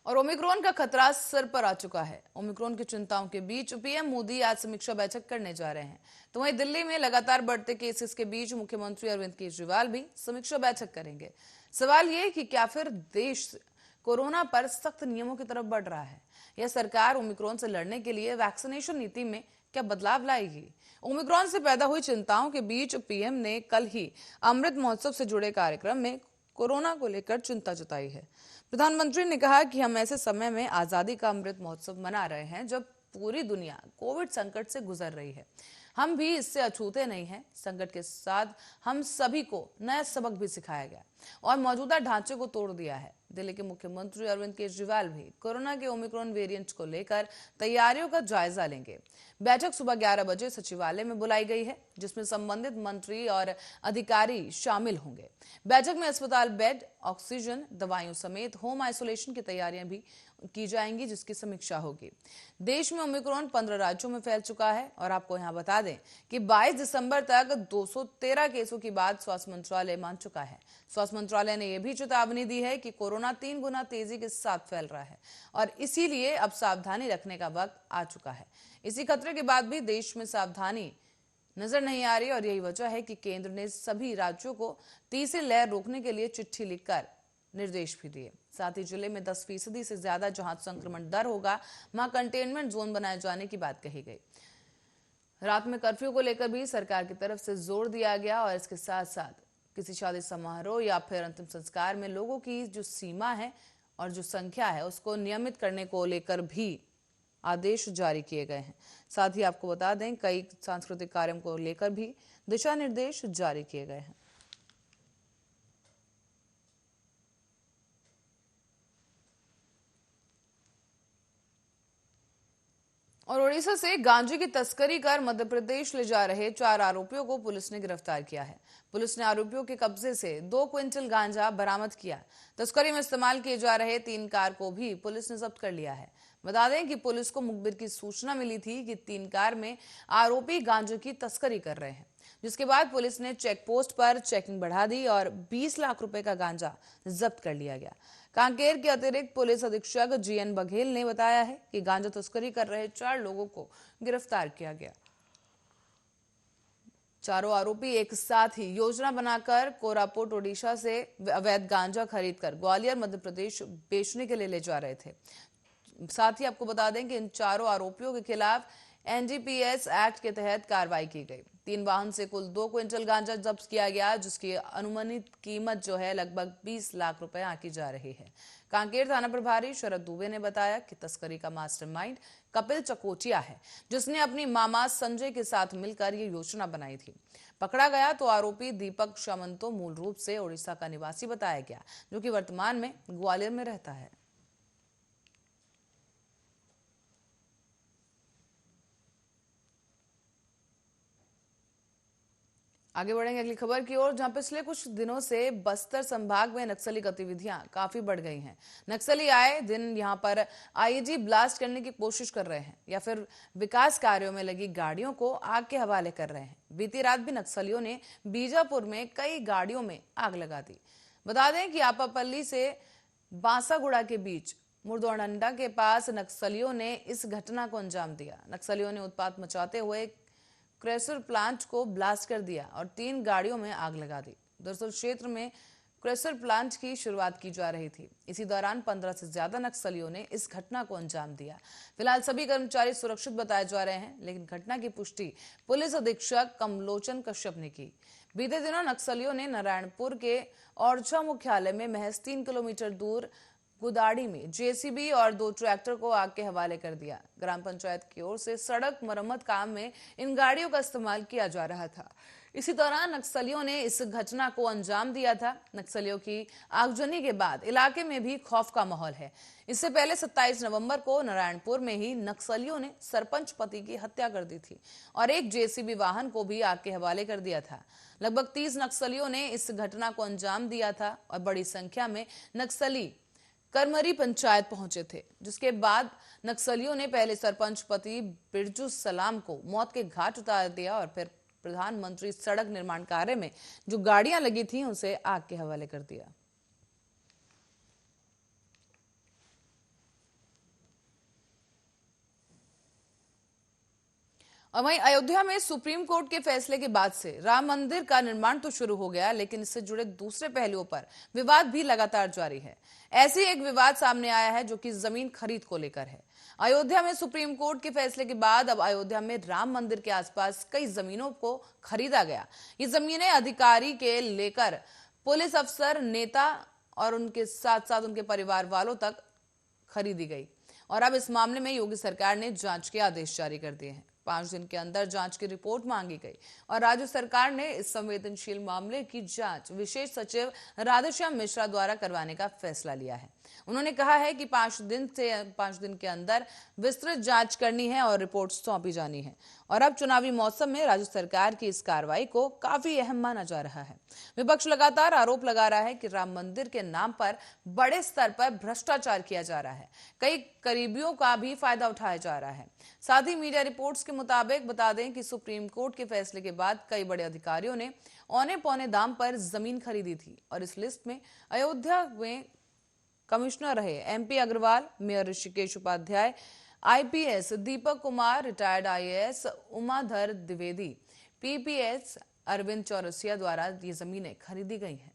और ओमिक्रॉन का खतरा सिर पर आ चुका है। ओमिक्रॉन की चिंताओं के बीच पीएम मोदी आज समीक्षा बैठक करने जा रहे हैं। तो वहीं दिल्ली में लगातार बढ़ते केसेस के बीच मुख्यमंत्री अरविंद केजरीवाल भी समीक्षा बैठक करेंगे। सवाल ये कि क्या फिर देश कोरोना पर सख्त नियमों की तरफ बढ़ रहा है या सरकार ओमिक्रॉन से लड़ने के लिए वैक्सीनेशन नीति में क्या बदलाव लाएगी। ओमिक्रॉन से पैदा हुई चिंताओं के बीच पीएम ने कल ही अमृत महोत्सव से जुड़े कार्यक्रम में कोरोना को लेकर चिंता जताई है। प्रधानमंत्री ने कहा कि हम ऐसे समय में आजादी का अमृत महोत्सव मना रहे हैं जब पूरी दुनिया कोविड संकट से गुजर रही है। हम भी इससे अछूते नहीं हैं। संकट के साथ हम सभी को नया सबक भी सिखाया गया और मौजूदा ढांचे को तोड़ दिया है। दिल्ली के मुख्यमंत्री अरविंद केजरीवाल भी कोरोना के ओमिक्रॉन वेरिएंट को लेकर तैयारियों का जायजा लेंगे। बैठक सुबह 11 बजे सचिवालय में बुलाई गई है, जिसमें संबंधित मंत्री और अधिकारी शामिल होंगे। बैठक में अस्पताल बेड, ऑक्सीजन, दवाइयों समेत होम आइसोलेशन की तैयारियां भी की जाएंगी, जिसकी समीक्षा होगी। देश में ओमिक्रॉन 15 राज्यों में फैल चुका है और आपको यहां बता दें कि 22 दिसंबर तक 213 केसों की बात स्वास्थ्य मंत्रालय मान चुका है। स्वास्थ्य मंत्रालय ने यह भी चेतावनी दी है कि कोरोना 3 गुना तेजी के साथ फैल रहा है और इसीलिए अब सावधानी रखने का वक्त आ चुका है। इसी खतरे के बाद भी देश में सावधानी नजर नहीं आ रही और यही वजह है कि केंद्र ने सभी राज्यों को तीसरी लहर रोकने के लिए चिट्ठी लिखकर निर्देश भी दिए। साथ ही जिले में 10% से ज्यादा जहां संक्रमण दर होगा, वहां कंटेनमेंट जोन बनाए जाने की बात कही गई। रात में कर्फ्यू को लेकर भी सरकार की तरफ से जोर दिया गया और इसके साथ साथ किसी शादी समारोह या फिर अंतिम संस्कार में लोगों की जो सीमा है और जो संख्या है उसको नियमित करने को लेकर भी आदेश जारी किए गए हैं। साथ ही आपको बता दें कई सांस्कृतिक कार्यों को लेकर भी दिशा निर्देश जारी किए गए हैं। और ओडिशा से गांजे की तस्करी कर मध्य प्रदेश ले जा रहे 4 आरोपियों को पुलिस ने गिरफ्तार किया है। पुलिस ने आरोपियों के कब्जे से 2 क्विंटल गांजा बरामद किया। तस्करी में इस्तेमाल किए जा रहे 3 कार को भी पुलिस ने जब्त कर लिया है। बता दें कि पुलिस को मुखबिर की सूचना मिली थी कि 3 कार में आरोपी गांजे की तस्करी कर रहे हैं, जिसके बाद पुलिस ने चेक पोस्ट पर चेकिंग बढ़ा दी और 20 लाख रुपए का गांजा जब्त कर लिया गया। कांकेर के अतिरिक्त पुलिस अधीक्षक जीएन बघेल ने बताया है कि गांजा तस्करी कर रहे 4 लोगों को गिरफ्तार किया गया। चारों आरोपी एक साथ ही योजना बनाकर कोरापुट ओडिशा से अवैध गांजा खरीदकर ग्वालियर मध्य प्रदेश बेचने के लिए ले जा रहे थे। साथ ही आपको बता दें कि इन चारों आरोपियों के खिलाफ एनडीपीएस एक्ट के तहत कार्रवाई की गई। 3 वाहन से कुल 2 क्विंटल गांजा जब्त किया गया, जिसकी अनुमानित कीमत जो है लगभग 20 लाख रुपए आंकी जा रही है। कांकेर थाना प्रभारी शरद दुबे ने बताया कि तस्करी का मास्टरमाइंड कपिल चकोटिया है, जिसने अपनी मामा संजय के साथ मिलकर ये योजना बनाई थी। पकड़ा गया तो आरोपी दीपक सामंतो मूल रूप से ओडिशा का निवासी बताया गया, जो कि वर्तमान में ग्वालियर में रहता है। आगे बढ़ेंगे अगली खबर की ओर, जहां पिछले कुछ दिनों से बस्तर संभाग में नक्सली गतिविधियां काफी बढ़ गई हैं। नक्सली आए दिन यहां पर आईईडी ब्लास्ट करने की कोशिश कर रहे हैं या फिर विकास कार्यों में लगी गाड़ियों को आग के हवाले कर रहे हैं। बीती रात भी नक्सलियों ने बीजापुर में कई गाड़ियों में आग लगा दी। बता दें कि आपापल्ली से बांसागुड़ा के बीच मुर्दोडंडा के पास नक्सलियों ने इस घटना को अंजाम दिया। नक्सलियों ने उत्पात मचाते हुए क्रेशर प्लांट को ब्लास्ट कर दिया और 3 गाड़ियों में आग लगा दी। दरअसल क्षेत्र में क्रेशर प्लांट की शुरुआत की जा रही थी। इसी दौरान 15 से ज्यादा नक्सलियों ने इस घटना को अंजाम दिया। फिलहाल सभी कर्मचारी सुरक्षित बताए जा रहे हैं, लेकिन घटना की पुष्टि पुलिस अधीक्षक कमलोचन कश्यप ने की। बीते दिनों नक्सलियों ने नारायणपुर के ओरछा मुख्यालय में महज 3 किलोमीटर दूर गुदाड़ी में जेसीबी और 2 ट्रैक्टर को आग के हवाले कर दिया। ग्राम पंचायत की ओर से सड़क मरम्मत काम में इन गाड़ियों का इस्तेमाल किया जा रहा था। इसी दौरान नक्सलियों ने इस घटना को अंजाम दिया था। नक्सलियों की आगजनी के बाद इलाके में भी खौफ का माहौल है। इससे पहले 27 नवंबर को नारायणपुर में ही नक्सलियों ने सरपंच पति की हत्या कर दी थी और एक जेसीबी वाहन को भी आग के हवाले कर दिया था। लगभग 30 नक्सलियों ने इस घटना को अंजाम दिया था और बड़ी संख्या में नक्सली करमरी पंचायत पहुंचे थे, जिसके बाद नक्सलियों ने पहले सरपंच पति बिरजू सलाम को मौत के घाट उतार दिया और फिर प्रधानमंत्री सड़क निर्माण कार्य में जो गाड़ियां लगी थी उसे आग के हवाले कर दिया। और वहीं अयोध्या में सुप्रीम कोर्ट के फैसले के बाद से राम मंदिर का निर्माण तो शुरू हो गया, लेकिन इससे जुड़े दूसरे पहलुओं पर विवाद भी लगातार जारी है। ऐसी एक विवाद सामने आया है जो कि जमीन खरीद को लेकर है। अयोध्या में सुप्रीम कोर्ट के फैसले के बाद अब अयोध्या में राम मंदिर के आसपास कई जमीनों को खरीदा गया। ये जमीनें अधिकारी के लेकर पुलिस अफसर, नेता और उनके साथ साथ उनके परिवार वालों तक खरीदी गई। और अब इस मामले में योगी सरकार ने जांच के आदेश जारी कर दिए हैं। 5 दिन के अंदर जांच की रिपोर्ट मांगी गई और राज्य सरकार ने इस संवेदनशील मामले की जांच विशेष सचिव राधेश्याम मिश्रा द्वारा करवाने का फैसला लिया है। उन्होंने कहा है कि 5 दिन के अंदर विस्तृत जांच करनी है और रिपोर्ट सौंपी जानी है। और अब चुनावी मौसम में राज्य सरकार की इस कार्रवाई को काफी अहम माना जा रहा है। विपक्ष लगातार आरोप लगा रहा है कि राम मंदिर के नाम पर बड़े स्तर पर भ्रष्टाचार किया जा रहा है, कई करीबियों का भी फायदा उठाया जा रहा है। साथ ही मीडिया रिपोर्ट्स के मुताबिक बता दें कि सुप्रीम कोर्ट के फैसले के बाद कई बड़े अधिकारियों ने औने पौने दाम पर जमीन खरीदी थी और इस लिस्ट में अयोध्या में कमिश्नर रहे MP Agarwal, mayor Rishikesh Upadhyay, IPS Deepak Kumar, retired IAS Umadhar Dwivedi, PPS Arvind Chaurasia द्वारा ये जमीनें खरीदी गई हैं।